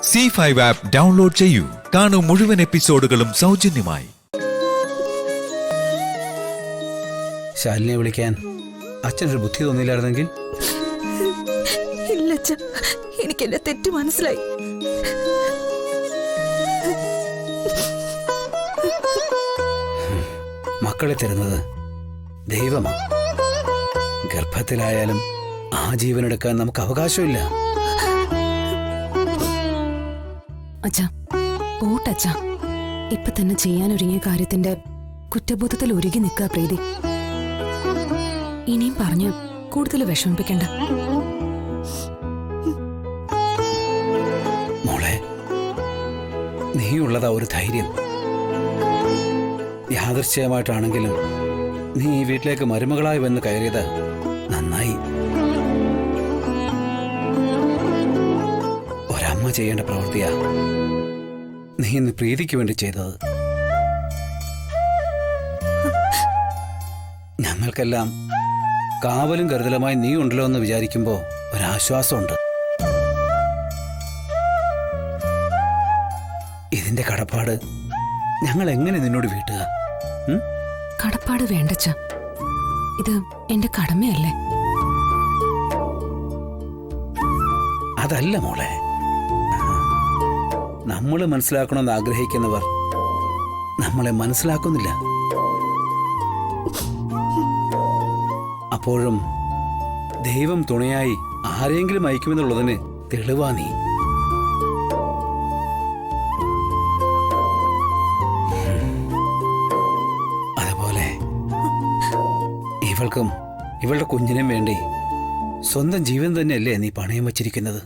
C5 app download ചെയ്യൂ. കാണൂ മുഴുവൻ എപ്പിസോഡുകളും സൗജന്യമായി. ശാലിനെ വിളിക്കാൻ അച്ഛനൊരു ബുദ്ധി തോന്നിയില്ലായിരുന്നെങ്കിൽ? ഇല്ല അച്ഛ, എനിക്കെന്റെ തെറ്റ് മനസ്സിലായി. മക്കളെ തരുന്നത് ദൈവമാണ്. ഗർഭത്തിലായാലും ആ ജീവനെടുക്കാൻ നമുക്ക് അവകാശമില്ല. അച്ഛാ, പോട്ടച്ഛാ. ഇപ്പൊ തന്നെ ചെയ്യാനൊരുങ്ങിയ കാര്യത്തിന്റെ കുറ്റബോധത്തിൽ ഒരുങ്ങി നിൽക്കുക പ്രീതി. ഇനിയും പറഞ്ഞ് കൂടുതൽ വിഷമിപ്പിക്കണ്ട. മോളെ, നീയുള്ളതാ ഒരു ധൈര്യം. യാദൃശ്ചികമായിട്ടാണെങ്കിലും നീ ഈ വീട്ടിലേക്ക് മരുമകളായി വന്ന് കയറിയത് നന്നായി. ഒരമ്മ ചെയ്യേണ്ട പ്രവൃത്തിയാ നീ ഇന്ന് പ്രീതിക്ക് വേണ്ടി ചെയ്തത്. ഞങ്ങൾക്കെല്ലാം കാവലും കരുതലുമായി നീ ഉണ്ടല്ലോ എന്ന് വിചാരിക്കുമ്പോ ഒരാശ്വാസമുണ്ട്. ഇതിന്റെ കടപ്പാട് ഞങ്ങൾ എങ്ങനെ നിന്നോട് വീട്ടുക? കടപ്പാട് വേണ്ടച്ച, ഇത് എന്റെ കടമയല്ലേ. അതല്ല മോളെ, നമ്മൾ മനസ്സിലാക്കണമെന്ന് ആഗ്രഹിക്കുന്നവർ നമ്മളെ മനസ്സിലാക്കുന്നില്ല. അപ്പോഴും ദൈവം തുണയായി ആരെങ്കിലും അയക്കുമെന്നുള്ളതിന് തെളിവാ നീ. അതുപോലെ ഇവൾക്കും ഇവളുടെ കുഞ്ഞിനും വേണ്ടി സ്വന്തം ജീവൻ തന്നെയല്ലേ നീ പണയം വച്ചിരിക്കുന്നത്?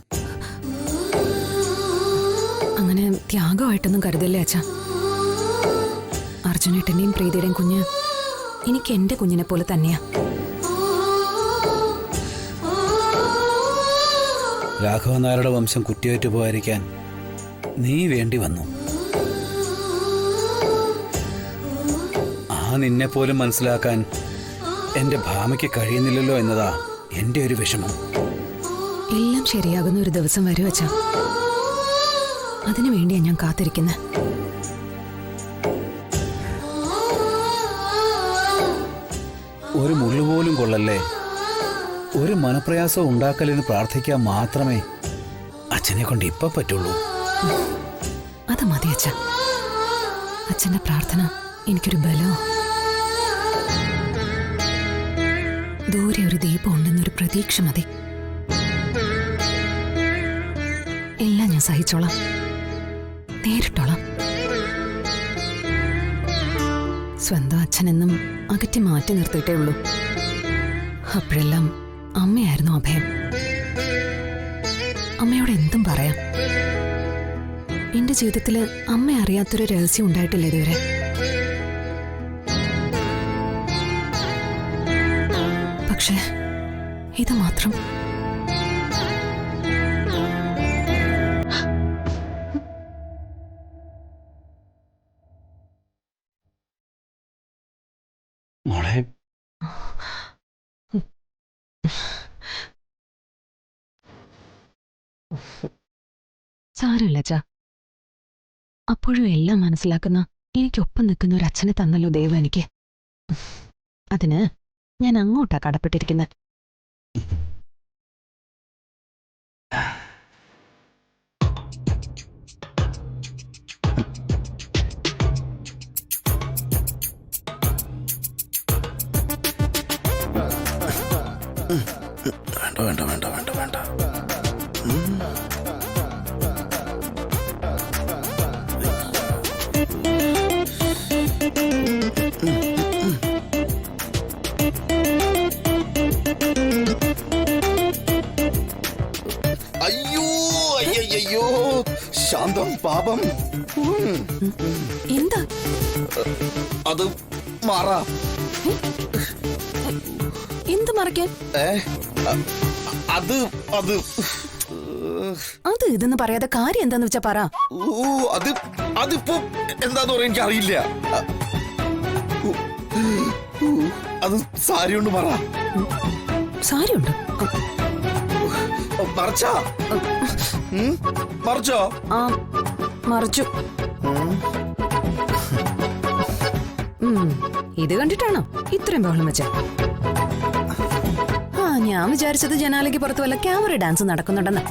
അങ്ങനെ ത്യാഗമായിട്ടൊന്നും കരുതല്ലേ അച്ഛാ. അർജുനേട്ടന്റെയും പ്രീതിയുടെയും കുഞ്ഞ് എനിക്ക് എന്റെ കുഞ്ഞിനെ പോലെ തന്നെയാ. രാഘവൻ നായരുടെ വംശം കുറ്റിയേറ്റു പോയിരിക്കാൻ നീ വേണ്ടി വന്നു. ആ നിന്നെ പോലും മനസ്സിലാക്കാൻ എന്റെ ഭാമയ്ക്ക് കഴിയുന്നില്ലല്ലോ എന്നതാ എന്റെ ഒരു വിഷമം. എല്ലാം ശരിയാകുന്ന ഒരു ദിവസം വരും അച്ഛാ. അതിനു വേണ്ടിയാ ഞാൻ കാത്തിരിക്കുന്നത്. ഒരു മുള്ളുപോലും കൊള്ളല്ലേ, ഒരു മനപ്രയാസം ഉണ്ടാക്കലിന് പ്രാർത്ഥിക്കാൻ മാത്രമേ അച്ഛനെ കൊണ്ട് ഇപ്പൊ പറ്റുള്ളൂ. അത് മതി അച്ഛ. അച്ഛന്റെ പ്രാർത്ഥന എനിക്കൊരു ബലോ. ദൂരെ ഒരു ദീപം ഉണ്ടെന്നൊരു പ്രതീക്ഷ മതി. എല്ലാം ഞാൻ സഹിച്ചോളാം, നേരിട്ടോളാം. സ്വന്തം അച്ഛനെന്നും അകറ്റി മാറ്റി നിർത്തിയിട്ടേ ഉള്ളൂ. അപ്പോഴെല്ലാം അമ്മയായിരുന്നു അഭയം. അമ്മയോട് എന്തും പറയാം. എന്റെ ജീവിതത്തില് അമ്മ അറിയാത്തൊരു രഹസ്യം ഉണ്ടായിട്ടില്ല ഇതുവരെ. പക്ഷേ ഇത് മാത്രം. മോളെ, സാരമില്ല അച്ഛാ. അപ്പോഴും എല്ലാം മനസ്സിലാക്കുന്ന എനിക്കൊപ്പം നിൽക്കുന്ന ഒരു അച്ഛനെ തന്നല്ലോ ദൈവം എനിക്ക്. അതിന് ഞാൻ അങ്ങോട്ടാ കടപ്പെട്ടിരിക്കുന്നത്. വേണ്ട വേണ്ട വേണ്ട വേണ്ട വേണ്ട. അയ്യോ അയ്യോ, ശാന്തം പാപം. എന്താ അത് മാറാ. എന്ത് മറയ്ക്കാൻ? അത് അത് അത് ഇതെന്ന് പറയാതെ കാര്യം എന്താന്ന് വെച്ചാ പറ. അതിപ്പോ എന്താന്ന് പറയാൻ എനിക്ക് അറിയില്ല. അത് സാരി കൊണ്ട് പറ. സാരിയുണ്ട്? മറച്ചാ മറിച്ചോ? ആ മറിച്ചു. ഇത് കണ്ടിട്ടാണോ ഇത്രയും ബഹളം വെച്ച? ആ ഞാൻ വിചാരിച്ചത് ജനാലയ്ക്ക് പുറത്ത് വല്ല ക്യാമറ ഡാൻസ് നടക്കുന്നുണ്ടെന്ന്.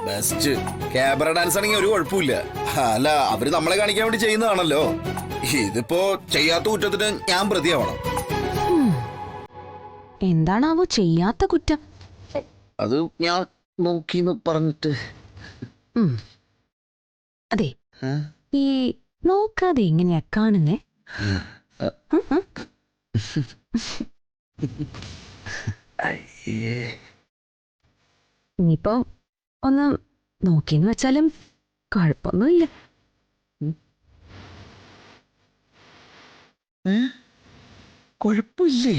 ബെസ്റ്റ്. ക്യാമറ ഡാൻസ് ആണെങ്കിൽ ഒരു കുഴപ്പമില്ല. അല്ല, അവര് നമ്മളെ കാണിക്കാൻ വേണ്ടി ചെയ്യുന്നതാണല്ലോ. ഇതിപ്പോ ചെയ്യാത്ത കുറ്റത്തിന് ഞാൻ പ്രതിയാവണം. എന്താണാവോ ചെയ്യാത്ത കുറ്റം? അത് ഞാൻ നോക്കിന്ന് പറഞ്ഞിട്ട്. അതെ, ഈ നോക്കാതെ എങ്ങനെയാ കാണുന്നേ? ഇനിയിപ്പോ ഒന്ന് നോക്കിന്ന് വെച്ചാലും കുഴപ്പമൊന്നുമില്ല. കുഴപ്പമില്ലേ?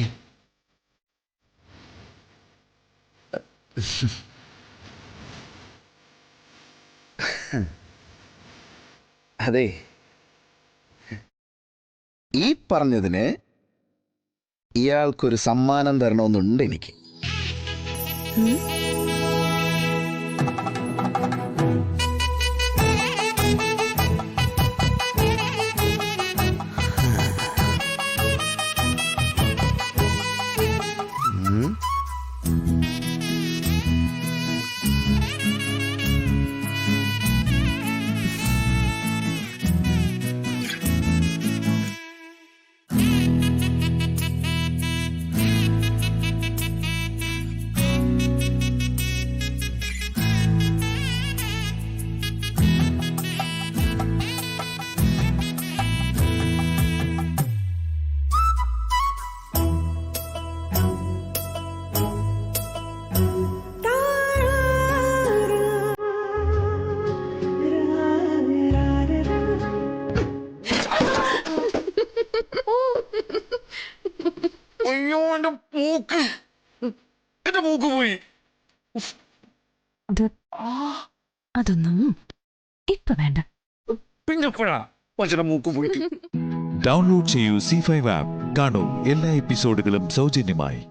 അതെ, ഈ പറഞ്ഞതിന് ഇയാൾക്കൊരു സമ്മാനം തരണമെന്നുണ്ട് എനിക്ക്. അയ്യോ, എന്റെ മൂക്ക് പോയി. അതൊന്നും ഇപ്പൊ വേണ്ട. പിന്നെപ്പോഴാ മനുഷ്യന്റെ മൂക്ക് പോയിട്ട്? ഡൗൺലോഡ് ചെയ്യൂ C5 ആപ്പ്. കാണൂ എല്ലാ എപ്പിസോഡുകളും സൗജന്യമായി.